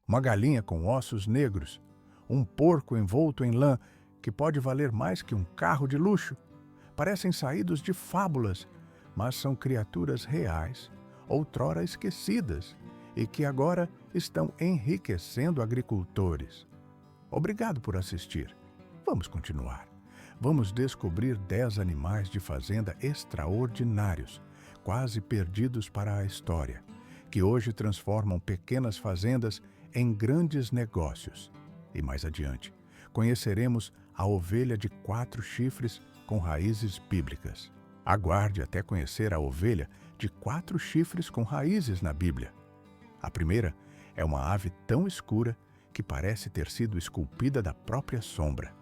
uma galinha com ossos negros, um porco envolto em lã que pode valer mais que um carro de luxo. Parecem saídos de fábulas, mas são criaturas reais, outrora esquecidas, e que agora estão enriquecendo agricultores. Obrigado por assistir. Vamos continuar. Vamos descobrir 10 animais de fazenda extraordinários, quase perdidos para a história, que hoje transformam pequenas fazendas em grandes negócios. E mais adiante, conheceremos a ovelha de 4 chifres com raízes bíblicas. Aguarde até conhecer a ovelha de 4 chifres com raízes na Bíblia. A primeira é uma ave tão escura que parece ter sido esculpida da própria sombra.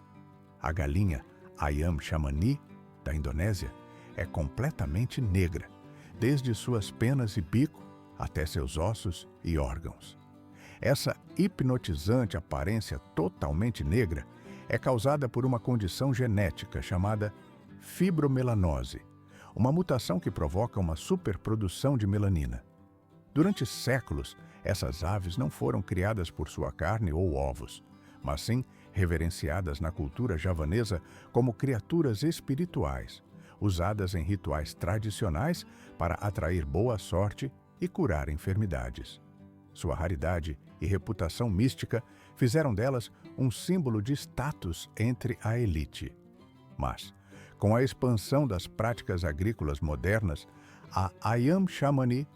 A galinha Ayam Shamani, da Indonésia, é completamente negra, desde suas penas e bico até seus ossos e órgãos. Essa hipnotizante aparência totalmente negra é causada por uma condição genética chamada fibromelanose, uma mutação que provoca uma superprodução de melanina. Durante séculos, essas aves não foram criadas por sua carne ou ovos, mas sim reverenciadas na cultura javanesa como criaturas espirituais, usadas em rituais tradicionais para atrair boa sorte e curar enfermidades. Sua raridade e reputação mística fizeram delas um símbolo de status entre a elite. Mas, com a expansão das práticas agrícolas modernas, a Ayam Shamani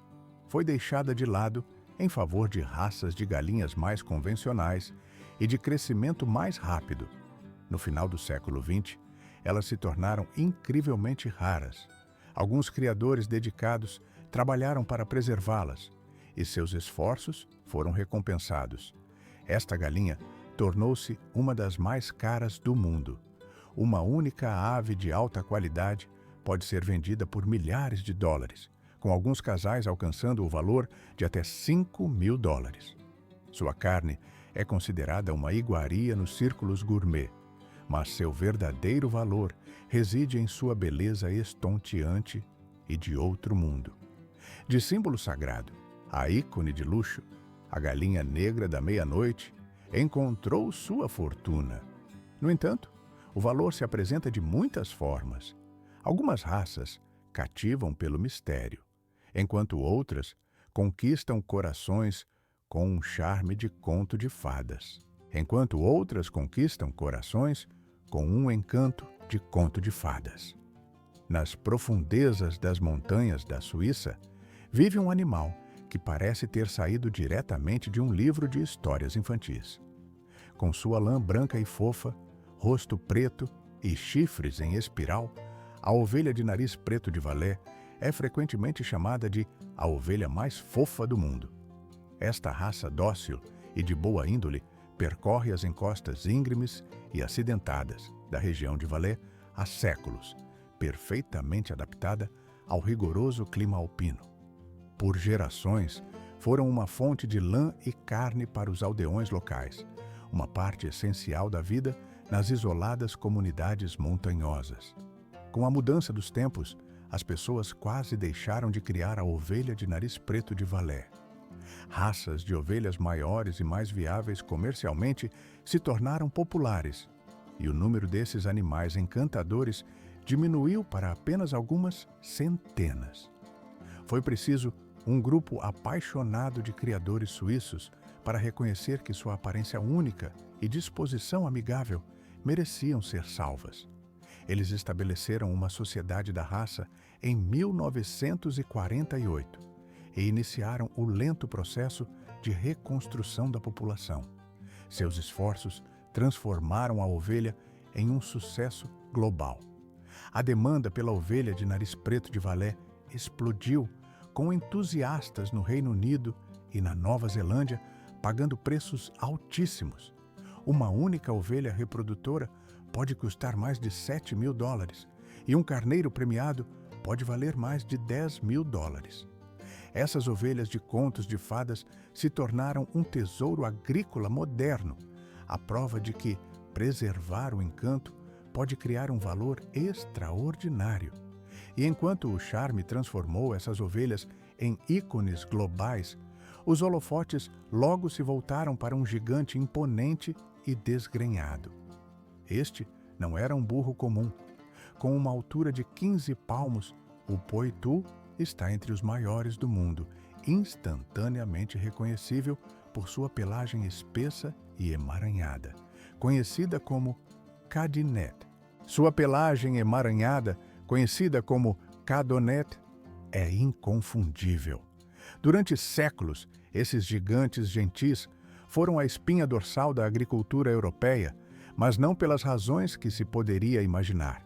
foi deixada de lado em favor de raças de galinhas mais convencionais e de crescimento mais rápido. No final do século XX, elas se tornaram incrivelmente raras. Alguns criadores dedicados trabalharam para preservá-las, e seus esforços foram recompensados. Esta galinha tornou-se uma das mais caras do mundo. Uma única ave de alta qualidade pode ser vendida por milhares de dólares, com alguns casais alcançando o valor de até $5.000. Sua carne é considerada uma iguaria nos círculos gourmet, mas seu verdadeiro valor reside em sua beleza estonteante e de outro mundo. De símbolo sagrado a ícone de luxo, a galinha negra da meia-noite encontrou sua fortuna. No entanto, o valor se apresenta de muitas formas. Algumas raças cativam pelo mistério, enquanto outras conquistam corações com um charme de conto de fadas, enquanto outras conquistam corações com um encanto de conto de fadas. Nas profundezas das montanhas da Suíça, vive um animal que parece ter saído diretamente de um livro de histórias infantis. Com sua lã branca e fofa, rosto preto e chifres em espiral, a ovelha de nariz preto de Valais é frequentemente chamada de a ovelha mais fofa do mundo. Esta raça dócil e de boa índole percorre as encostas íngremes e acidentadas da região de Valais há séculos, perfeitamente adaptada ao rigoroso clima alpino. Por gerações, foram uma fonte de lã e carne para os aldeões locais, uma parte essencial da vida nas isoladas comunidades montanhosas. Com a mudança dos tempos, as pessoas quase deixaram de criar a ovelha de nariz preto de Valais. Raças de ovelhas maiores e mais viáveis comercialmente se tornaram populares, e o número desses animais encantadores diminuiu para apenas algumas centenas. Foi preciso um grupo apaixonado de criadores suíços para reconhecer que sua aparência única e disposição amigável mereciam ser salvas. Eles estabeleceram uma sociedade da raça em 1948 e iniciaram o lento processo de reconstrução da população. Seus esforços transformaram a ovelha em um sucesso global. A demanda pela ovelha de nariz preto de Valais explodiu, com entusiastas no Reino Unido e na Nova Zelândia pagando preços altíssimos. Uma única ovelha reprodutora pode custar mais de $7.000 e um carneiro premiado pode valer mais de $10.000. Essas ovelhas de contos de fadas se tornaram um tesouro agrícola moderno, a prova de que preservar o encanto pode criar um valor extraordinário. E enquanto o charme transformou essas ovelhas em ícones globais, os holofotes logo se voltaram para um gigante imponente e desgrenhado. Este não era um burro comum. Com uma altura de 15 palmos, o Poitou está entre os maiores do mundo, instantaneamente reconhecível por sua pelagem espessa e emaranhada, conhecida como Cadinet. Sua pelagem emaranhada, conhecida como Cadonet, é inconfundível. Durante séculos, esses gigantes gentis foram a espinha dorsal da agricultura europeia, mas não pelas razões que se poderia imaginar.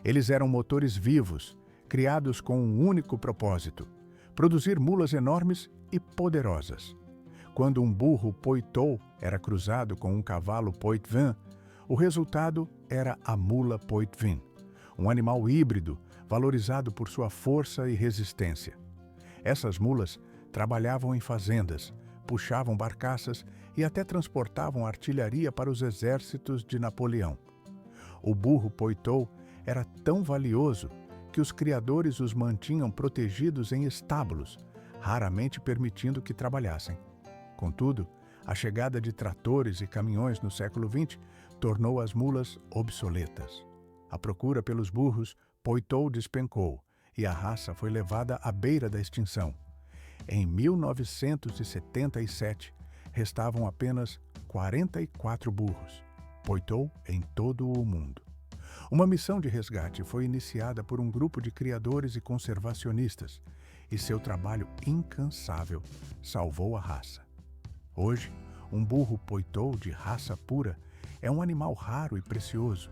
Eles eram motores vivos, criados com um único propósito: produzir mulas enormes e poderosas. Quando um burro Poitou era cruzado com um cavalo Poitevin, o resultado era a mula Poitevin, um animal híbrido valorizado por sua força e resistência. Essas mulas trabalhavam em fazendas, puxavam barcaças e até transportavam artilharia para os exércitos de Napoleão. O burro Poitou era tão valioso que os criadores os mantinham protegidos em estábulos, raramente permitindo que trabalhassem. Contudo, a chegada de tratores e caminhões no século XX tornou as mulas obsoletas. A procura pelos burros Poitou despencou e a raça foi levada à beira da extinção. Em 1977, restavam apenas 44 burros Poitou em todo o mundo. Uma missão de resgate foi iniciada por um grupo de criadores e conservacionistas, e seu trabalho incansável salvou a raça. Hoje, um burro Poitou de raça pura é um animal raro e precioso.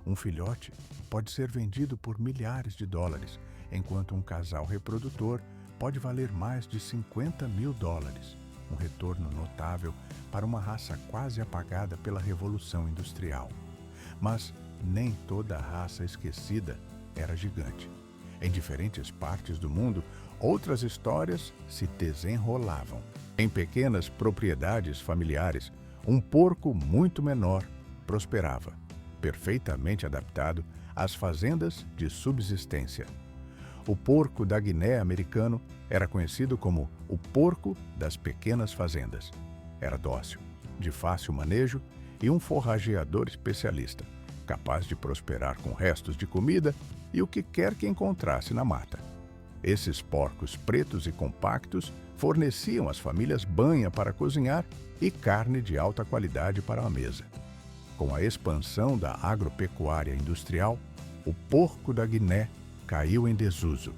Um filhote pode ser vendido por milhares de dólares, enquanto um casal reprodutor pode valer mais de $50 mil, um retorno notável para uma raça quase apagada pela Revolução Industrial. Mas nem toda a raça esquecida era gigante. Em diferentes partes do mundo, outras histórias se desenrolavam. Em pequenas propriedades familiares, um porco muito menor prosperava, perfeitamente adaptado às fazendas de subsistência. O porco da Guiné americano era conhecido como o porco das pequenas fazendas. Era dócil, de fácil manejo e um forrageador especialista, capaz de prosperar com restos de comida e o que quer que encontrasse na mata. Esses porcos pretos e compactos forneciam às famílias banha para cozinhar e carne de alta qualidade para a mesa. Com a expansão da agropecuária industrial, o porco da Guiné caiu em desuso.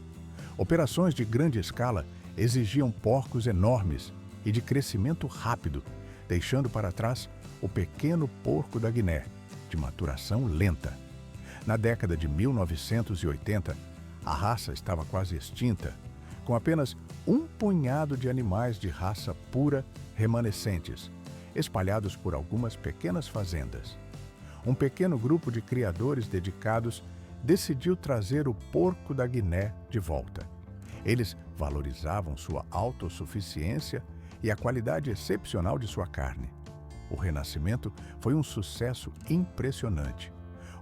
Operações de grande escala exigiam porcos enormes e de crescimento rápido, deixando para trás o pequeno porco da Guiné, de maturação lenta. Na década de 1980, a raça estava quase extinta, com apenas um punhado de animais de raça pura remanescentes, espalhados por algumas pequenas fazendas. Um pequeno grupo de criadores dedicados decidiu trazer o porco da Guiné de volta. Eles valorizavam sua autossuficiência e a qualidade excepcional de sua carne. O renascimento foi um sucesso impressionante.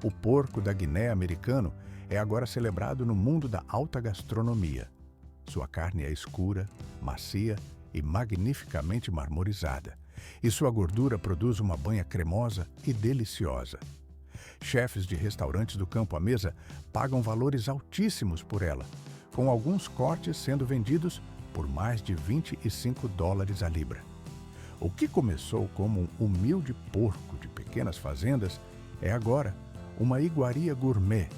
O porco da Guiné americano é agora celebrado no mundo da alta gastronomia. Sua carne é escura, macia e magnificamente marmorizada, e sua gordura produz uma banha cremosa e deliciosa. Chefes de restaurantes do campo à mesa pagam valores altíssimos por ela, com alguns cortes sendo vendidos por mais de $25 a libra. O que começou como um humilde porco de pequenas fazendas é agora uma iguaria gourmet,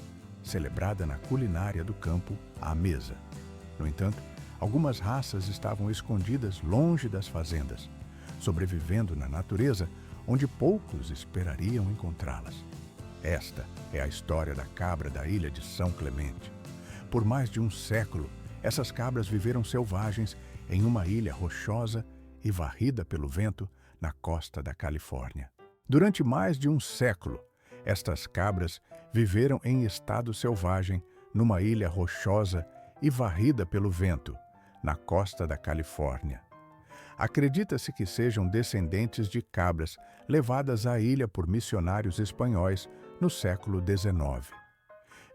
celebrada na culinária do campo à mesa. No entanto, algumas raças estavam escondidas longe das fazendas, sobrevivendo na natureza onde poucos esperariam encontrá-las. Esta é a história da cabra da ilha de São Clemente. Por mais de um século, essas cabras viveram selvagens em uma ilha rochosa e varrida pelo vento na costa da Califórnia. Durante mais de um século, estas cabras viveram em estado selvagem numa ilha rochosa e varrida pelo vento, na costa da Califórnia. Acredita-se que sejam descendentes de cabras levadas à ilha por missionários espanhóis no século XIX.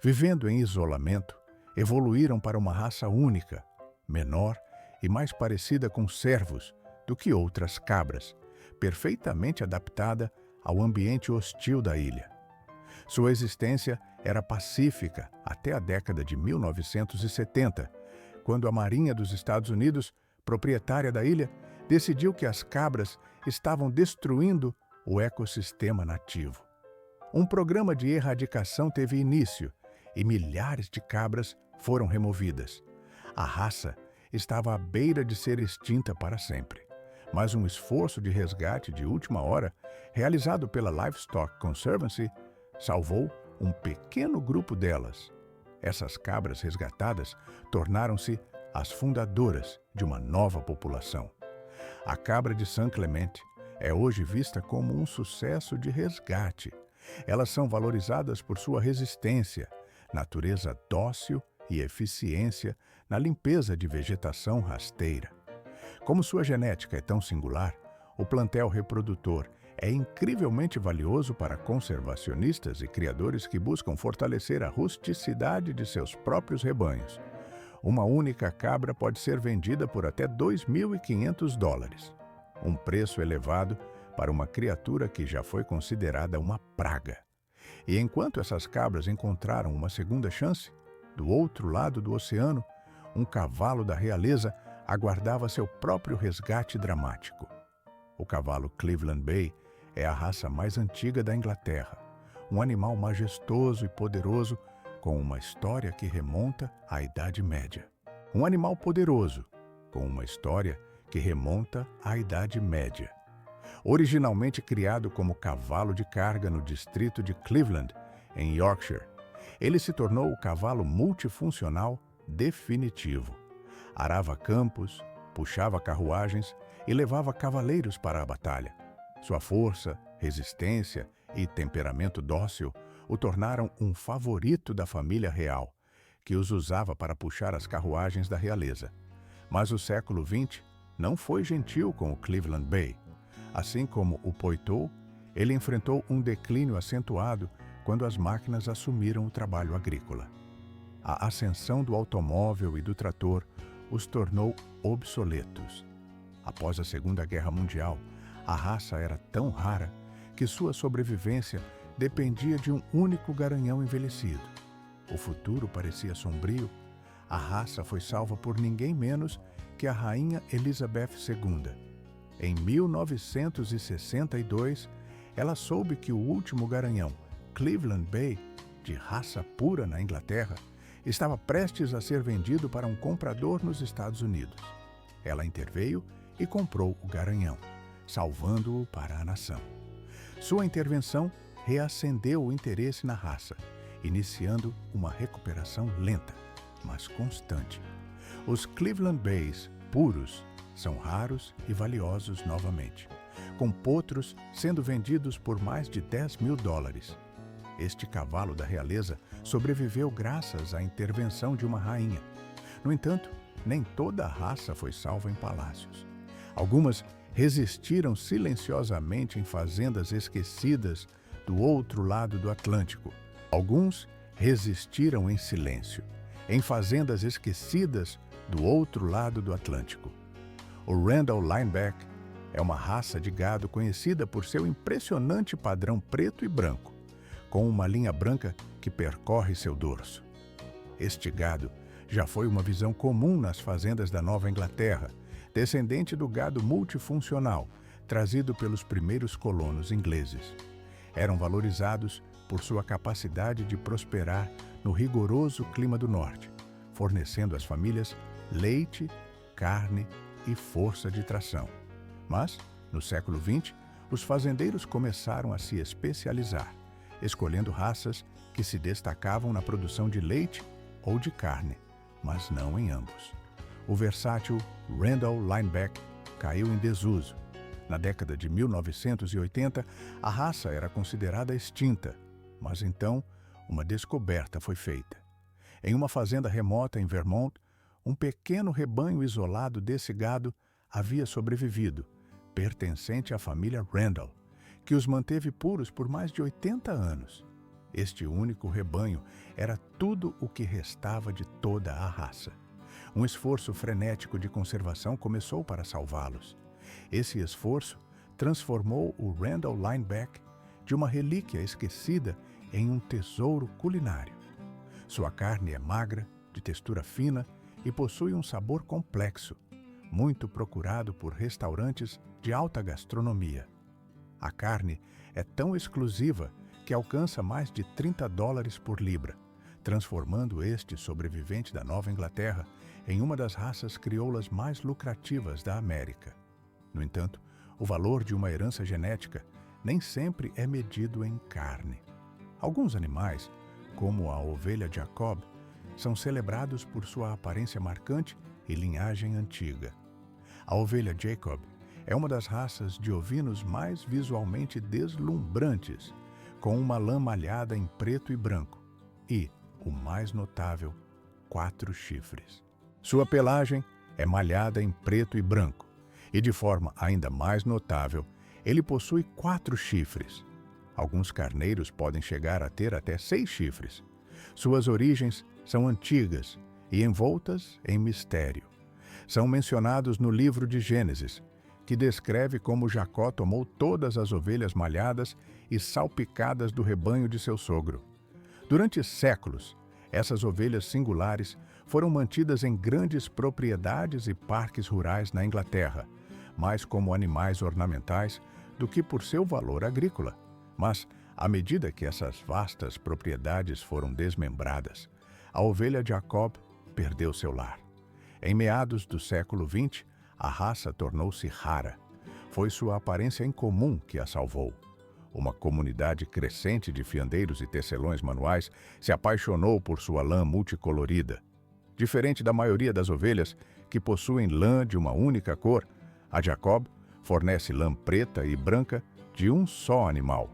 Vivendo em isolamento, evoluíram para uma raça única, menor e mais parecida com cervos do que outras cabras, perfeitamente adaptada ao ambiente hostil da ilha. Sua existência era pacífica até a década de 1970, quando a Marinha dos Estados Unidos, proprietária da ilha, decidiu que as cabras estavam destruindo o ecossistema nativo. Um programa de erradicação teve início e milhares de cabras foram removidas. A raça estava à beira de ser extinta para sempre, mas um esforço de resgate de última hora, realizado pela Livestock Conservancy, salvou um pequeno grupo delas. Essas cabras resgatadas tornaram-se as fundadoras de uma nova população. A cabra de San Clemente é hoje vista como um sucesso de resgate. Elas são valorizadas por sua resistência, natureza dócil e eficiência na limpeza de vegetação rasteira. Como sua genética é tão singular, o plantel reprodutor é incrivelmente valioso para conservacionistas e criadores que buscam fortalecer a rusticidade de seus próprios rebanhos. Uma única cabra pode ser vendida por até $2.500, um preço elevado para uma criatura que já foi considerada uma praga. E enquanto essas cabras encontraram uma segunda chance, do outro lado do oceano, um cavalo da realeza aguardava seu próprio resgate dramático. O cavalo Cleveland Bay é a raça mais antiga da Inglaterra, um animal majestoso e poderoso com uma história que remonta à Idade Média. Um animal poderoso com uma história que remonta à Idade Média. Originalmente criado como cavalo de carga no distrito de Cleveland, em Yorkshire, ele se tornou o cavalo multifuncional definitivo. Arava campos, puxava carruagens e levava cavaleiros para a batalha. Sua força, resistência e temperamento dócil o tornaram um favorito da família real, que os usava para puxar as carruagens da realeza. Mas o século XX não foi gentil com o Cleveland Bay. Assim como o Poitou, ele enfrentou um declínio acentuado quando as máquinas assumiram o trabalho agrícola. A ascensão do automóvel e do trator os tornou obsoletos. Após a Segunda Guerra Mundial, a raça era tão rara que sua sobrevivência dependia de um único garanhão envelhecido. O futuro parecia sombrio. A raça foi salva por ninguém menos que a Rainha Elizabeth II. Em 1962, ela soube que o último garanhão, Cleveland Bay, de raça pura na Inglaterra, estava prestes a ser vendido para um comprador nos Estados Unidos. Ela interveio e comprou o garanhão, salvando-o para a nação. Sua intervenção reacendeu o interesse na raça, iniciando uma recuperação lenta, mas constante. Os Cleveland Bays puros são raros e valiosos novamente, com potros sendo vendidos por mais de $10.000. Este cavalo da realeza sobreviveu graças à intervenção de uma rainha. No entanto, nem toda a raça foi salva em palácios. Algumas resistiram silenciosamente em fazendas esquecidas do outro lado do Atlântico. Alguns resistiram em silêncio, em fazendas esquecidas do outro lado do Atlântico. O Randall Lineback é uma raça de gado conhecida por seu impressionante padrão preto e branco, com uma linha branca que percorre seu dorso. Este gado já foi uma visão comum nas fazendas da Nova Inglaterra, descendente do gado multifuncional trazido pelos primeiros colonos ingleses. Eram valorizados por sua capacidade de prosperar no rigoroso clima do norte, fornecendo às famílias leite, carne e força de tração. Mas, no século XX, os fazendeiros começaram a se especializar, escolhendo raças que se destacavam na produção de leite ou de carne, mas não em ambos. O versátil Randall Lineback caiu em desuso. Na década de 1980, a raça era considerada extinta, mas então uma descoberta foi feita. Em uma fazenda remota em Vermont, um pequeno rebanho isolado desse gado havia sobrevivido, pertencente à família Randall, que os manteve puros por mais de 80 anos. Este único rebanho era tudo o que restava de toda a raça. Um esforço frenético de conservação começou para salvá-los. Esse esforço transformou o Randall Lineback de uma relíquia esquecida em um tesouro culinário. Sua carne é magra, de textura fina e possui um sabor complexo, muito procurado por restaurantes de alta gastronomia. A carne é tão exclusiva que alcança mais de $30 por libra, transformando este sobrevivente da Nova Inglaterra em uma das raças crioulas mais lucrativas da América. No entanto, o valor de uma herança genética nem sempre é medido em carne. Alguns animais, como a ovelha Jacob, são celebrados por sua aparência marcante e linhagem antiga. A ovelha Jacob é uma das raças de ovinos mais visualmente deslumbrantes, com uma lã malhada em preto e branco e, o mais notável, 4 chifres. Sua pelagem é malhada em preto e branco e, de forma ainda mais notável, ele possui 4 chifres. Alguns carneiros podem chegar a ter até 6 chifres. Suas origens são antigas e envoltas em mistério. São mencionados no livro de Gênesis, que descreve como Jacó tomou todas as ovelhas malhadas e salpicadas do rebanho de seu sogro. Durante séculos, essas ovelhas singulares foram mantidas em grandes propriedades e parques rurais na Inglaterra, mais como animais ornamentais do que por seu valor agrícola. Mas, à medida que essas vastas propriedades foram desmembradas, a ovelha Jacob perdeu seu lar. Em meados do século XX, a raça tornou-se rara. Foi sua aparência incomum que a salvou. Uma comunidade crescente de fiandeiros e tecelões manuais se apaixonou por sua lã multicolorida. Diferente da maioria das ovelhas, que possuem lã de uma única cor, a Jacob fornece lã preta e branca de um só animal.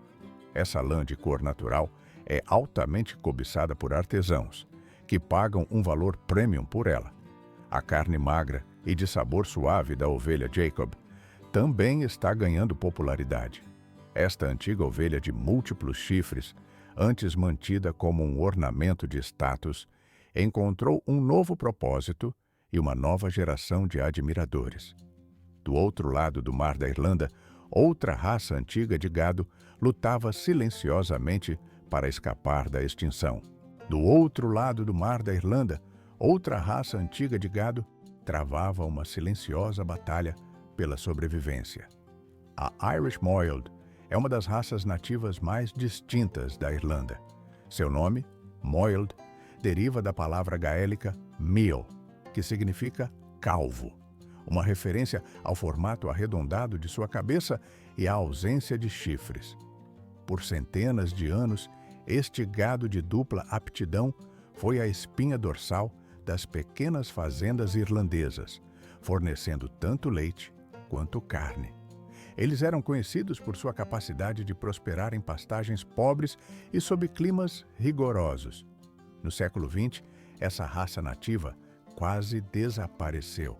Essa lã de cor natural é altamente cobiçada por artesãos, que pagam um valor premium por ela. A carne magra e de sabor suave da ovelha Jacob também está ganhando popularidade. Esta antiga ovelha de múltiplos chifres, antes mantida como um ornamento de status, encontrou um novo propósito e uma nova geração de admiradores. Do outro lado do Mar da Irlanda, outra raça antiga de gado lutava silenciosamente para escapar da extinção. Do outro lado do Mar da Irlanda, outra raça antiga de gado travava uma silenciosa batalha pela sobrevivência. A Irish Moiled é uma das raças nativas mais distintas da Irlanda. Seu nome, Moiled, deriva da palavra gaélica meal, que significa calvo, uma referência ao formato arredondado de sua cabeça e à ausência de chifres. Por centenas de anos, este gado de dupla aptidão foi a espinha dorsal das pequenas fazendas irlandesas, fornecendo tanto leite quanto carne. Eles eram conhecidos por sua capacidade de prosperar em pastagens pobres e sob climas rigorosos. No século XX, essa raça nativa quase desapareceu.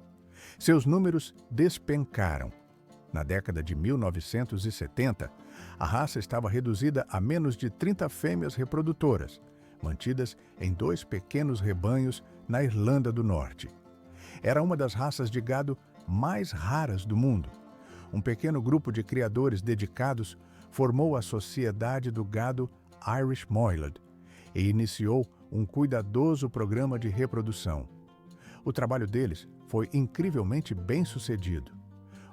Seus números despencaram. Na década de 1970, a raça estava reduzida a menos de 30 fêmeas reprodutoras, mantidas em 2 pequenos rebanhos na Irlanda do Norte. Era uma das raças de gado mais raras do mundo. Um pequeno grupo de criadores dedicados formou a Sociedade do Gado Irish Moiled e iniciou um cuidadoso programa de reprodução. O trabalho deles foi incrivelmente bem-sucedido.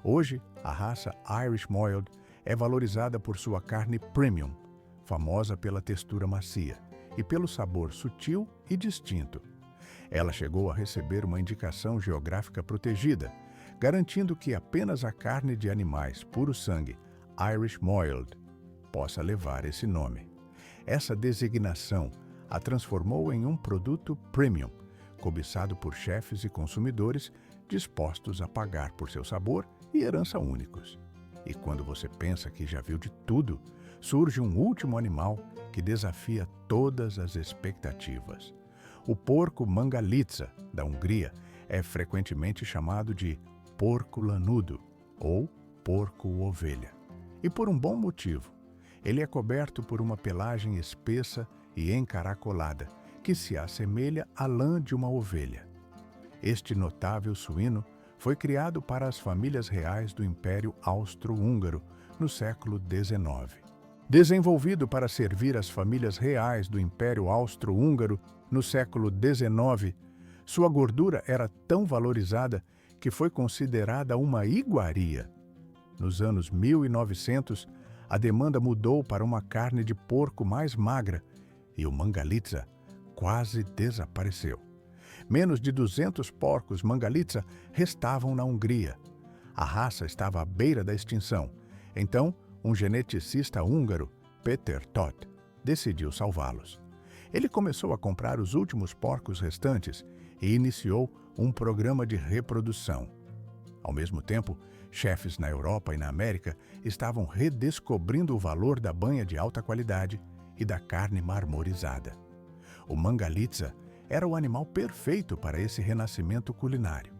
Hoje, a raça Irish Moiled é valorizada por sua carne premium, famosa pela textura macia e pelo sabor sutil e distinto. Ela chegou a receber uma indicação geográfica protegida, garantindo que apenas a carne de animais puro-sangue, Irish Moiled, possa levar esse nome. Essa designação a transformou em um produto premium, cobiçado por chefes e consumidores dispostos a pagar por seu sabor e herança únicos. E quando você pensa que já viu de tudo, surge um último animal que desafia todas as expectativas. O porco Mangalitsa, da Hungria, é frequentemente chamado de porco lanudo ou porco-ovelha. E por um bom motivo. Ele é coberto por uma pelagem espessa e encaracolada, que se assemelha à lã de uma ovelha. Este notável suíno foi criado para as famílias reais do Império Austro-Húngaro no século XIX. Desenvolvido para servir as famílias reais do Império Austro-Húngaro no século XIX, sua gordura era tão valorizada que foi considerada uma iguaria. Nos anos 1900, a demanda mudou para uma carne de porco mais magra e o Mangalitsa quase desapareceu. Menos de 200 porcos Mangalitsa restavam na Hungria. A raça estava à beira da extinção. Então, um geneticista húngaro, Peter Todt, decidiu salvá-los. Ele começou a comprar os últimos porcos restantes e iniciou um programa de reprodução. Ao mesmo tempo, chefes na Europa e na América estavam redescobrindo o valor da banha de alta qualidade e da carne marmorizada. O Mangalitsa era o animal perfeito para esse renascimento culinário.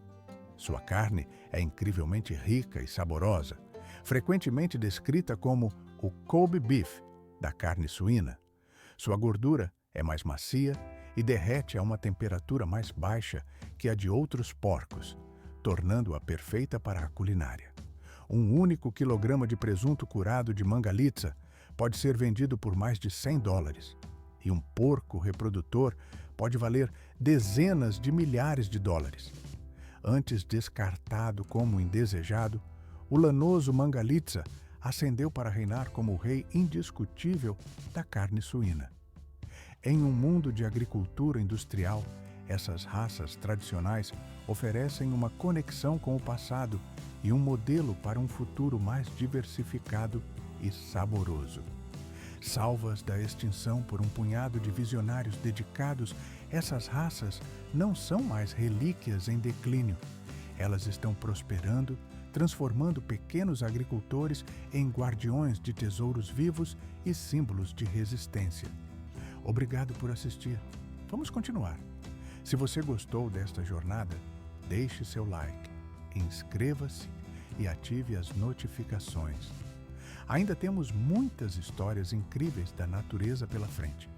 Sua carne é incrivelmente rica e saborosa, frequentemente descrita como o Kobe beef da carne suína. Sua gordura é mais macia e derrete a uma temperatura mais baixa que a de outros porcos, tornando-a perfeita para a culinária. Um único quilograma de presunto curado de Mangalitsa pode ser vendido por mais de $100, e um porco reprodutor pode valer dezenas de milhares de dólares. Antes descartado como indesejado, o lanoso Mangalitsa ascendeu para reinar como o rei indiscutível da carne suína. Em um mundo de agricultura industrial, essas raças tradicionais oferecem uma conexão com o passado e um modelo para um futuro mais diversificado e saboroso. Salvas da extinção por um punhado de visionários dedicados, essas raças não são mais relíquias em declínio. Elas estão prosperando, transformando pequenos agricultores em guardiões de tesouros vivos e símbolos de resistência. Obrigado por assistir. Vamos continuar. Se você gostou desta jornada, deixe seu like, inscreva-se e ative as notificações. Ainda temos muitas histórias incríveis da natureza pela frente.